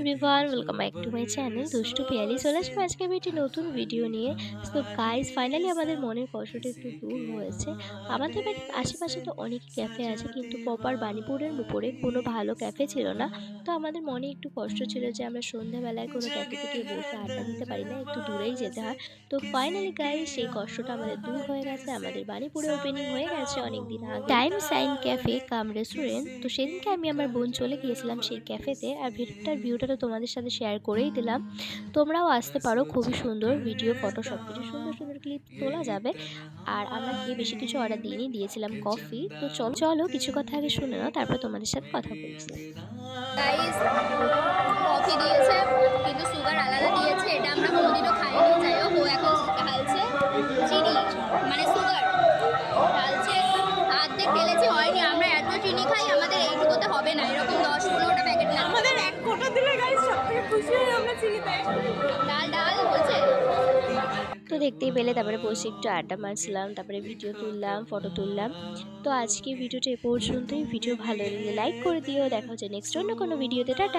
Everyone, welcome back to my channel দুষ্টু পিয়ালি। চলে আসবে আজকে আমি একটি নতুন ভিডিও নিয়ে। তো গাইস, ফাইনালি আমাদের মনের কষ্টটা একটু দূর হয়েছে। আমাদের বাড়ির আশেপাশে তো অনেক ক্যাফে আছে, কিন্তু প্রপার বাণীপুরের উপরে কোনো ভালো ক্যাফে ছিল না। তো আমাদের মনে একটু কষ্ট ছিল যে আমরা সন্ধ্যাবেলায় কোনো ক্যাফেতে গিয়ে বসে আড্ডা দিতে পারি না, একটু দূরেই যেতে হয়। তো ফাইনালি গাইস, সেই কষ্টটা আমাদের দূর হয়ে গেছে। আমাদের বাণীপুরে ওপেনিং হয়ে গেছে অনেক দিন আগে, time sign cafe cum restaurant. তো সেদিনকে আমি আমার বোন চলে গিয়েছিলাম সেই ক্যাফেতে, আর ভিডিওটা তো তোমাদের সাথে শেয়ার করেই দিলাম। তোমরাও আসতে পারো, খুবই সুন্দর ভিডিও, ফটো সব কিছু সুন্দর সুন্দর ক্লিপ তোলা যাবে। আর আমরা গিয়ে বেশি কিছু অর্ডার দিইনি, দিয়েছিলাম কফি। তো চলো চলো কিছু কথা আগে শুনে নাও, তারপর তোমাদের সাথে কথা বলছি। গাইস, কফি দিয়েছে কিন্তু সুগার আলাদা দিয়েছে, এটা আমরা কোনোদিনও খাইনি। যাই হোক, ও এখন ঢালছে চিনি, মানে সুগার ঢালছে, অর্ধেক ঢেলেছে, হয়নি। আমরা এত চিনি খাই, আমাদের এইটুকুতে হবে না, এরকম 10-15টা প্যাকেট না, আমাদের এক কোটা দিলে গাইস সবথেকে খুশি হই আমরা চিনিতে। ডাল ডাল বলছে। তো দেখতেই পেলে, তারপরে বসে একটু আড্ডা মারছিলাম, তারপরে ভিডিও তুললাম, ফটো তুললাম। তো আজকে ভিডিওটা এ পর্যন্তই। ভিডিও ভালো লাগলে লাইক করে দিও। দেখা হচ্ছে নেক্সট অন্য কোনো ভিডিওতে। টাটা।